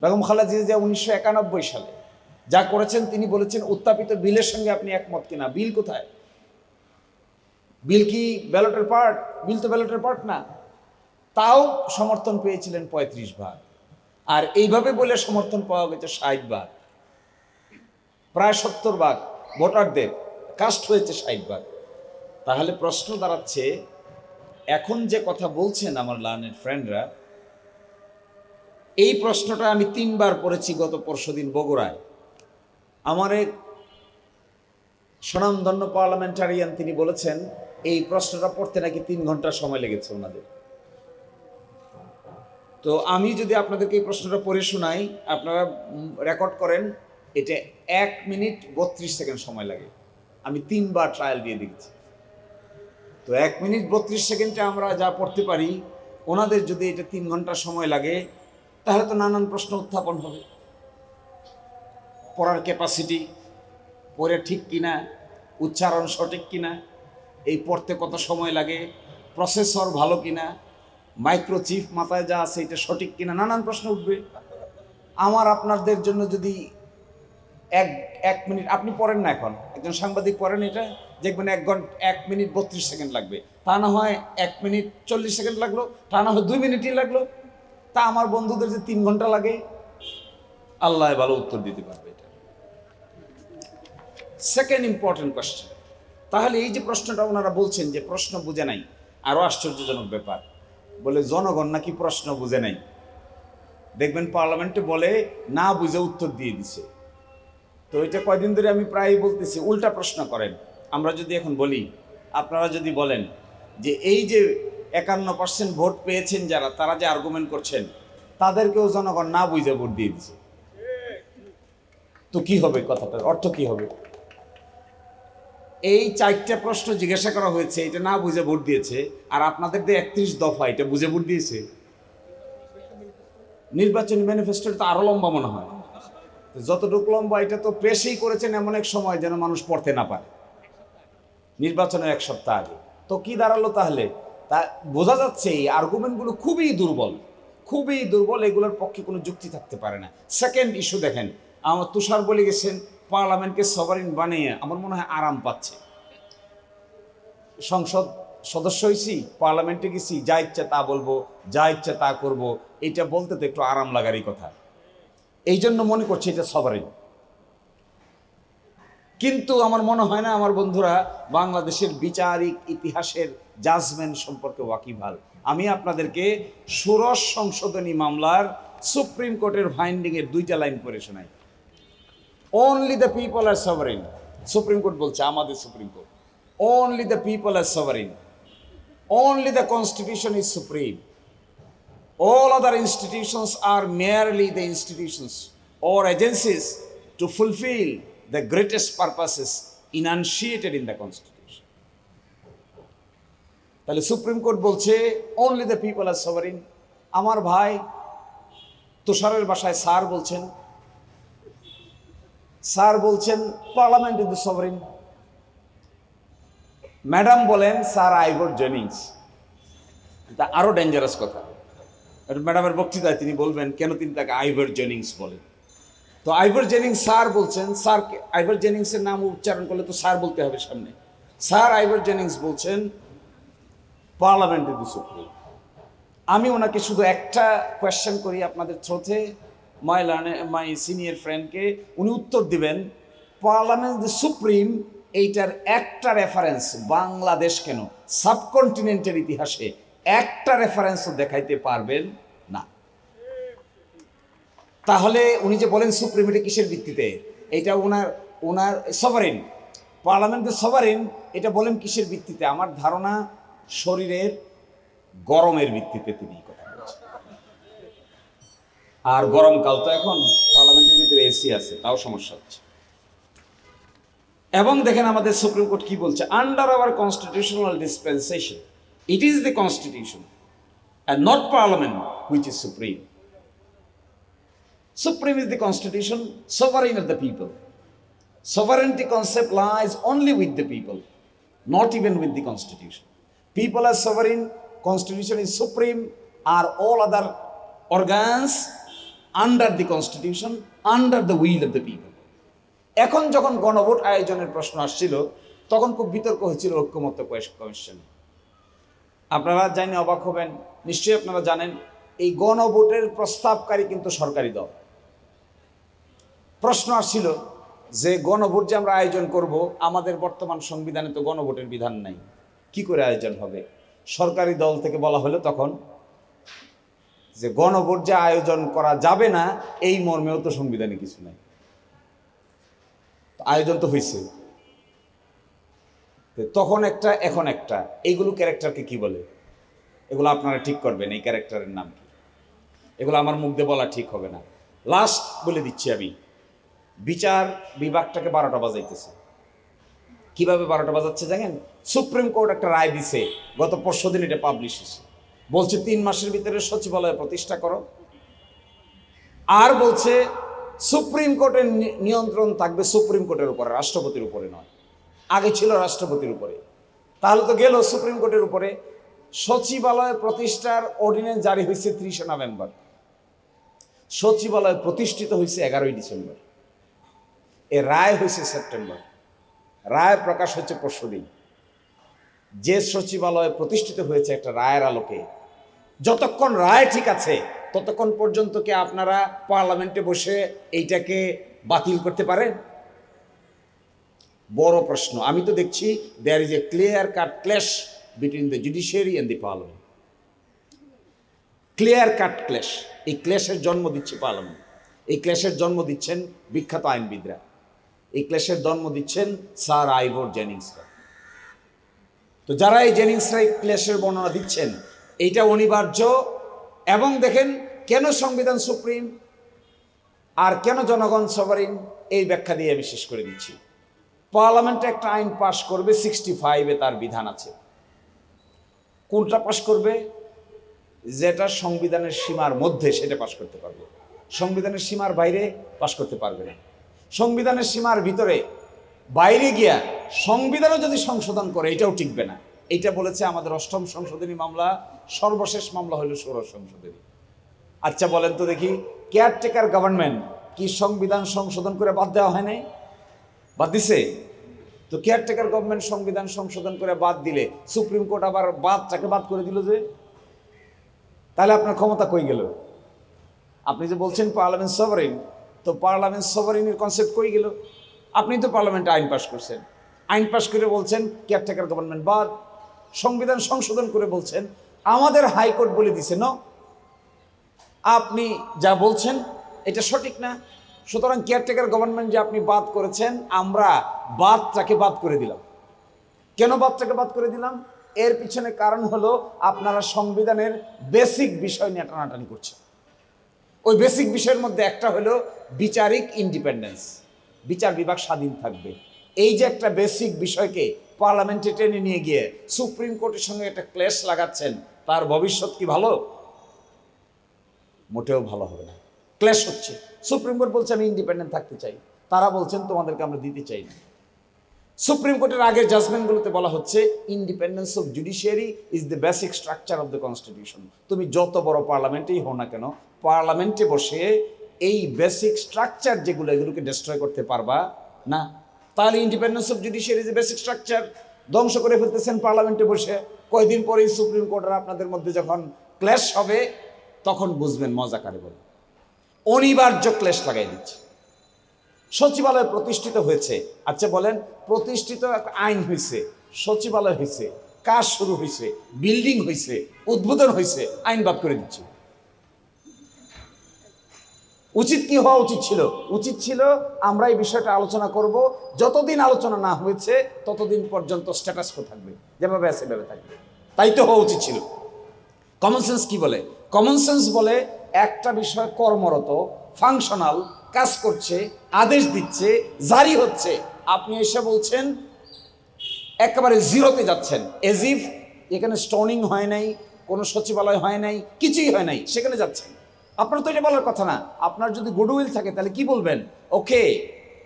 বেগম খালেদা জিয়া 1991 সালে যা করেছেন, তিনি বলেছেন উত্থাপিত বিলের সঙ্গে আপনি একমত কিনা। বিল কোথায়? বিল কি ব্যালটের পার্ট? বিল তো ব্যালটের পার্ট না। তাও সমর্থন পেয়েছিলেন 35 ভাগ, আর এইভাবে বলে সমর্থন পাওয়া গেছে 60 ভাগ। প্রায় 70 ভাগ ভোটারদের কাস্ট হয়েছে 60 ভাগ। তাহলে প্রশ্ন দাঁড়াচ্ছে, এখন যে কথা বলছেন আমার লার্নেড ফ্রেন্ডরা, এই প্রশ্নটা আমি 3বার পড়েছি গত পরশুদিন বগুড়ায়। আমার এক স্বনামধন্য পার্লামেন্টারিয়ান তিনি বলেছেন এই প্রশ্নটা পড়তে নাকি 3 ঘন্টা সময় লেগেছে ওনাদের। তো আমি যদি আপনাদেরকে এই প্রশ্নটা পড়ে শোনাই, আপনারা রেকর্ড করেন, এটা 1 মিনিট 32 সেকেন্ড সময় লাগে। আমি 3বার ট্রায়াল দিয়ে দেখছি। তো 1 মিনিট 32 সেকেন্ডে আমরা যা পড়তে পারি, ওনাদের যদি এটা 3 ঘন্টা সময় লাগে, তাহলে তো নানান প্রশ্ন উত্থাপন হবে। পড়ার ক্যাপাসিটি, পড়ে ঠিক কিনা, উচ্চারণ সঠিক কিনা, এই পড়তে কত সময় লাগে, প্রসেসর ভালো কিনা, মাইক্রোচিপ মাথায় যা আছে এটা সঠিক কিনা, নানান প্রশ্ন উঠবে। আমার আপনাদের জন্য যদি এক মিনিট আপনি পড়েন না, এখন একজন সাংবাদিক পড়েন, এটা দেখবেন 1 মিনিট 32 সেকেন্ড লাগবে। তা না হয় 1 মিনিট 40 সেকেন্ড লাগলো, তা না হয় 2 মিনিটই লাগলো। তা আমার বন্ধুদের যে 3 ঘন্টা লাগে, আল্লাহ ভালো উত্তর দিতে পারবে। এটা সেকেন্ড ইম্পর্টেন্ট কোয়েশ্চেন। তাহলে এই যে প্রশ্নটা ওনারা বলছেন যে প্রশ্ন বুঝে নাই, আরো আশ্চর্যজনক ব্যাপার, বলে জনগণ নাকি প্রশ্ন বুঝে নাই। দেখবেন পার্লামেন্টে বলে না বুঝে উত্তর দিয়ে দিছে। তো এটা কয়দিন ধরে আমি প্রায় বলতেছি, উল্টা প্রশ্ন করেন। আমরা যদি এখন বলি, আপনারা যদি বলেন যে এই যে 51% ভোট পেয়েছেন যারা, তারা যে আর্গুমেন্ট করছেন, তাদেরকেও জনগণ না বুঝে ভোট দিয়ে দিছে, তো কি হবে? কথাটার অর্থ কি হবে? এই 4টা প্রশ্ন জিজ্ঞাসা করা হয়েছে, এটা না বুঝে ভোট দিয়েছে, আর আপনাদের যে 31 দফা এটা বুঝে ভোট দিয়েছে। নির্বাচনী ম্যানিফেস্টোটা তো আরো লম্বা মনে হয়। যতটুকু লম্বা, এটা তো পেশই করেছেন এমন এক সময় যেন মানুষ পড়তে না পারে, নির্বাচনের 1 সপ্তাহ আগে। তো কি দাঁড়ালো তাহলে? তা বোঝা যাচ্ছে এই আর্গুমেন্টগুলো খুবই দুর্বল, খুবই দুর্বল, এগুলোর পক্ষে কোনো যুক্তি থাকতে পারে না। সেকেন্ড ইস্যু দেখেন, আমার তুষার বলে গেছেন পার্লামেন্টকে সভারিন বানিয়ে আমার মনে হয় আরাম পাচ্ছে। সংসদ সদস্য হয়েছি, পার্লামেন্টে গেছি, যা ইচ্ছা তা বলবো, যা ইচ্ছা তা করবো, এটা বলতে তো একটু আরাম লাগারই কথা। এই জন্য মনে করছি এটা সভারিন। কিন্তু আমার মনে হয় না আমার বন্ধুরা বাংলাদেশের বিচারিক ইতিহাসের জাজমেন্ট সম্পর্কে ওয়াকিবহাল। আমি আপনাদেরকে ষোড়শ সংশোধনী মামলার সুপ্রিম কোর্টের ফাইন্ডিং এর 2টা লাইন পড়ে শোনাই। Only the people are sovereign. Supreme court বলছে, আমাদের supreme court, only the people are sovereign, only the constitution is supreme, all other institutions are merely the institutions or agencies to fulfill the greatest purposes enunciated in the constitution. তাহলে supreme court বলছে only the people are sovereign। আমার ভাই তুষারের বাসায় sir বলছেন parliament is the সভারিন। Madam বলেন sir আইভর Jennings. এটা আরো ডেঞ্জারাস কথা। ম্যাডামের বক্তৃতায় তিনি বলবেন কেন তিনি তাকে আইভর জেনিংস বলেন। তো আইভর জেনিংস স্যার বলছেন, স্যার আইভর জেনিংসের নাম উচ্চারণ করলে তো স্যার বলতে হবে সামনে। স্যার আইভর জেনিংস বলছেন পার্লামেন্ট ইজ দ্য সুপ্রিম। আমি ওনাকে শুধু একটা কোয়েশ্চেন করি আপনাদের থ্রোতে, মাই সিনিয়র ফ্রেন্ডকে, উনি উত্তর দিবেন পার্লামেন্ট দ্য সুপ্রিম এইটার একটা রেফারেন্স বাংলাদেশ কেন সাবকন্টিনেন্টের ইতিহাসে একটা রেফারেন্সও দেখাইতে পারবেন না। তাহলে উনি যে বলেন সুপ্রিম, এটা কিসের ভিত্তিতে? এটা ওনার সভারিন, পার্লামেন্ট দ্য সভারিন, এটা বলেন কিসের ভিত্তিতে? আমার ধারণা শরীরের গরমের ভিত্তিতে তিনি কথা বলছেন। আর গরমকাল তো এখন, পার্লামেন্টের ভিতরে এসি আছে, তাও সমস্যা হচ্ছে। এবং দেখেন আমাদের সুপ্রিম কোর্ট কি বলছে, under hour constitutional dispensation it is the constitution and not parliament which is supreme. Supreme is the constitution, sovereign of the people. Sovereignty concept lies only with the people, not even with the constitution. People are sovereign, constitution is supreme, are all other organs under the constitution, under the will of the people. এখন যখন গণভোট আয়োজনের প্রশ্ন আসছিল তখন খুব বিতর্ক হয়েছিল ঐক্যমত্য কমিশনে। আপনারা জানি অবাক হবেন, নিশ্চয়ই আপনারা জানেন এই গণভোটের প্রস্তাবকারী কিন্তু সরকারি দল। প্রশ্ন আসছিল যে গণভোট যে আমরা আয়োজন করব, আমাদের বর্তমান সংবিধানে তো গণভোটের বিধান নাই, কি করে আয়োজন হবে? সরকারি দল থেকে বলা হলো তখন যে গণভোট যে আয়োজন করা যাবে না এই মর্মেও তো সংবিধানে কিছু নাই, আয়োজন তো হয়েছে। তখন একটা এখন একটা, এইগুলো ক্যারেক্টারকে কি বলে? এগুলো আপনারা ঠিক করবেন, এই ক্যারেক্টারের নাম কি? এগুলো আমার মুখ দিয়ে বলা ঠিক হবে না। লাস্ট বলে দিচ্ছি আমি, বিচার বিভাগটাকে 12টা বাজাইতেছে। কিভাবে 12টা বাজাচ্ছে জানেন? সুপ্রিম কোর্ট একটা রায় দিছে, গত পরশুদিন এটা পাবলিশ হয়েছে। বলছে 3 মাসের ভিতরে সচিবালয় প্রতিষ্ঠা করো, আর বলছে সুপ্রিম কোর্টের নিয়ন্ত্রণ থাকবে সুপ্রিম কোর্টের উপরে, রাষ্ট্রপতির উপরে নয়। আগে ছিল রাষ্ট্রপতির উপরে, তাহলে তো গেল সুপ্রিম কোর্টের উপরে। সচিবালয় প্রতিষ্ঠার অর্ডিন্যান্স জারি হয়েছে 30শে নভেম্বর, সচিবালয় প্রতিষ্ঠিত হয়েছে 11ই ডিসেম্বর, এ রায় হয়েছে সেপ্টেম্বর, রায় প্রকাশ হচ্ছে পরশুদিন। যে সচিবালয় প্রতিষ্ঠিত হয়েছে একটা রায়ের আলোকে, যতক্ষণ রায় ঠিক আছে ততক্ষণ পর্যন্ত কি আপনারা পার্লামেন্টে বসে এইটাকে বাতিল করতে পারেন? বড় প্রশ্ন। আমি তো দেখছি there is a clear cut clash between the judiciary and the parliament, clear cut clash. এই ক্ল্যাশের জন্ম দিচ্ছে পার্লামেন্ট, এই ক্ল্যাশের জন্ম দিচ্ছেন বিখ্যাত আইনবিদরা, এই ক্ল্যাশের জন্ম দিচ্ছেন স্যার আইভর জেনিংসরা। তো যারা এই জেনিংসরা এই ক্ল্যাশের বর্ণনা দিচ্ছেন, এইটা অনিবার্য। এবং দেখেন কেন সংবিধান সুপ্রিম আর কেন জনগণ সভারিন, এই ব্যাখ্যা দিয়ে আমি শেষ করে দিচ্ছি। পার্লামেন্টে একটা আইন পাশ করবে, 65-এ তার বিধান আছে। কোনটা পাশ করবে? যেটা সংবিধানের সীমার মধ্যে সেটা পাশ করতে পারবে, সংবিধানের সীমার বাইরে পাশ করতে পারবে না। সংবিধানের সীমার ভিতরে বাইরে গিয়া সংবিধানও যদি সংশোধন করে এটাও টিকবে না। এইটা বলেছে আমাদের 8ম সংশোধনী মামলা, সর্বশেষ মামলা হলো 16 সংশোধনী। আচ্ছা বলেন তো দেখি, কেয়ারটেকার গভর্নমেন্ট কি সংবিধান সংশোধন করে বাদ দেওয়া হয় নাই? বাদ দিছে তো। কেয়ারটেকার গভর্নমেন্ট সংবিধান সংশোধন করে বাদ দিলে সুপ্রিম কোর্ট আবার বাদটাকে বাদ করে দিল যে, তাহলে আপনার ক্ষমতা কই গেল? আপনি যে বলছেন পার্লামেন্ট সভারেন, তো পার্লামেন্ট সভারেনের কনসেপ্ট কই গেল? আপনি তো পার্লামেন্টে আইন পাস করছেন, আইন পাস করে বলছেন কেয়ারটেকার গভর্নমেন্ট বাদ, সংবিধান সংশোধন করে বলছেন আমাদের হাইকোর্ট বলে দিছে ন, আপনি যা বলছেন এটা সঠিক না। সুতরাং কেয়ারটেকার গভর্নমেন্ট যে আপনি বাদ করেছেন, আমরা বাদটাকে বাদ করে দিলাম। কেন বাদটাকে বাদ করে দিলাম? এর পিছনে কারণ হলো আপনারা সংবিধানের বেসিক বিষয় নিয়ে টানাটানি করছেন। ওই বেসিক বিষয়ের মধ্যে একটা হলো বিচারিক ইন্ডিপেন্ডেন্স, বিচার বিভাগ স্বাধীন থাকবে। এই যে একটা বেসিক বিষয়কে পার্লামেন্টে টেনে নিয়ে গিয়ে সুপ্রিম কোর্টের সঙ্গে একটা ক্লেশ লাগাচ্ছেন, তার ভবিষ্যৎ কি ভালো? মোটেও ভালো হবে না। ক্লেশ হচ্ছে, সুপ্রিম কোর্ট বলছে আমি ইন্ডিপেন্ডেন্ট থাকতে চাই, তারা বলছেন তোমাদেরকে আমরা দিতে চাই না। সুপ্রিম কোর্টের আগের জাজমেন্টগুলোতে বলা হচ্ছে independence of judiciary is the basic structure of the constitution. তুমি যত বড় পার্লামেন্টেই হও না কেন, পার্লামেন্টে বসে এই বেসিক স্ট্রাকচার যেগুলো, এগুলোকে ডিস্ট্রয় করতে পারবা না। তাহলে independence of judiciary is a basic structure ধ্বংস করে ফেলতেছেন পার্লামেন্টে বসে। কয়দিন পরেই সুপ্রিম কোর্টের আপনাদের মধ্যে যখন ক্ল্যাশ হবে তখন বুঝবেন মজা কারে বলে। অনিবার্য ক্লেশ লাগাই দিচ্ছে। সচিবালয় প্রতিষ্ঠিত হয়েছে, আচ্ছা বলেন প্রতিষ্ঠিত একটা আইন হয়েছে, সচিবালয় হয়েছে, কাজ শুরু হয়েছে, বিল্ডিং হয়েছে, উদ্বোধন হয়েছে, আইন বাদ করে দিচ্ছে। উচিত কি হওয়া উচিত ছিল? উচিত ছিল আমরা এই বিষয়টা আলোচনা করব, যতদিন আলোচনা না হয়েছে ততদিন পর্যন্ত স্ট্যাটাস কো থাকবে, যেভাবে আছে সেভাবে থাকবে। তাই তো হওয়া উচিত ছিল। কমন সেন্স কি বলে? কমন সেন্স বলে একটা বিষয় কর্মরত, ফাংশনাল, কাজ করছে, আদেশ দিচ্ছে, জারি হচ্ছে, আপনি এসে বলছেন একেবারে জিরোতে যাচ্ছেন, এজ ইফ এখানে স্টোনিং হয় নাই, কোনো সচিবালয় হয় নাই, কিছুই হয় নাই, সেখানে যাচ্ছেন। আপনার তো এটা বলার কথা না। আপনার যদি গুডউইল থাকে তাহলে কি বলবেন? Okay,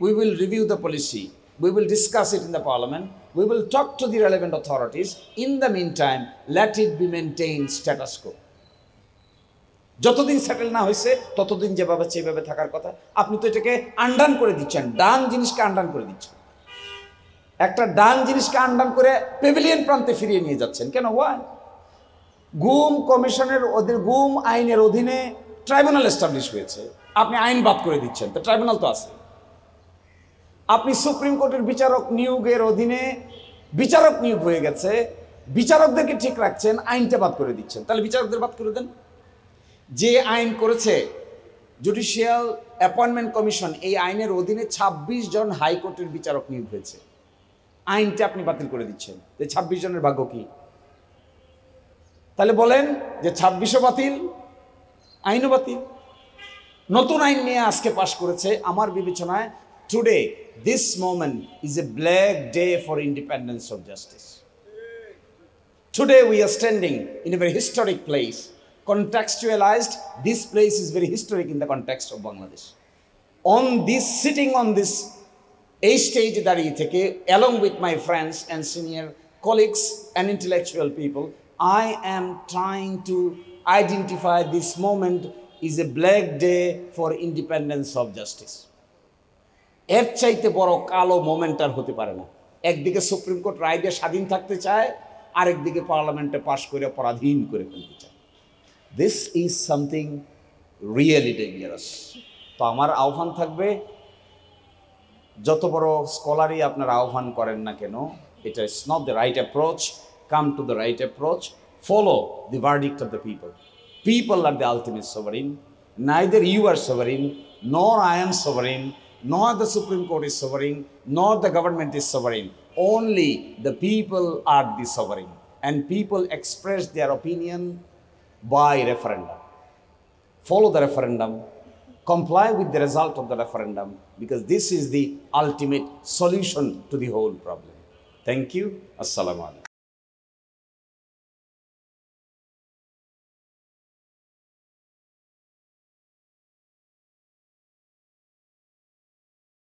we will review the policy, we will discuss it in the parliament, we will talk to the relevant authorities, in the meantime let it be maintained status quo. যতদিন সেটেল না হয়েছে ততদিন যেভাবে সেভাবে থাকার কথা। আপনি তো এটাকে আন্ডান করে দিচ্ছেন, ডান জিনিসকে আন্ডান করে দিচ্ছেন, একটা ডান জিনিসকে আন্ডান করে পেভিলিয়ন প্রান্তে ফিরিয়ে নিয়ে যাচ্ছেন। কেন? ওয়াই? গুম কমিশনের গুম আইনের অধীনে ট্রাইব্যুনাল এস্টাবলিশ হয়েছে, আপনি আইন বাদ করে দিচ্ছেন, তো ট্রাইব্যুনাল তো আছে। আপনি সুপ্রিম কোর্টের বিচারক নিয়োগের অধীনে বিচারক নিয়োগ হয়ে গেছে, বিচারকদেরকে ঠিক রাখছেন, আইনটা বাদ করে দিচ্ছেন, তাহলে বিচারকদের বাদ করে দেন। যে আইন করেছে জুডিশিয়াল অ্যাপয়েন্টমেন্ট কমিশন, এই আইনের অধীনে 26 জন হাইকোর্টের বিচারক নিয়োগ হয়েছে, আইনটা আপনি বাতিল করে দিচ্ছেন। এই 26 জনের ভাগ্য কি? তাহলে বলেন যে 26ও বাতিল, আইনও বাতিল। নতুন আইন নিয়ে আজকে পাশ করেছে। আমার বিবেচনায় today this moment is a black day for independence of justice. Today we are standing in a very historic place. Contextualized, this place is very historic in the context of Bangladesh. On this, sitting on this stage দাঁড়িয়ে থেকে, along with my friends and senior colleagues and intellectual people, I am trying to identify this moment is a black day for independence of justice. এর চাইতে বড় কালো moment আর হতে পারে না। একদিকে সুপ্রিম কোর্ট রায় দিয়ে স্বাধীন থাকতে চায়, আরেকদিকে পার্লামেন্টে পাশ করে পরাধীন করে ফেলতে চায়। This is something really dangerous. তো আমার আহ্বান থাকবে, যত বড় স্কলারই আপনারা আহ্বান করেন না কেন, এটা is not the right approach. Come to the right approach, follow the verdict of the people. People are the ultimate sovereign. Neither you are sovereign, nor I am sovereign, nor the Supreme Court is sovereign, nor the government is sovereign. Only the people are the sovereign. And people express their opinion by referendum. Follow the referendum. Comply with the result of the referendum, because this is the ultimate solution to the whole problem. Thank you. Assalamu alaikum.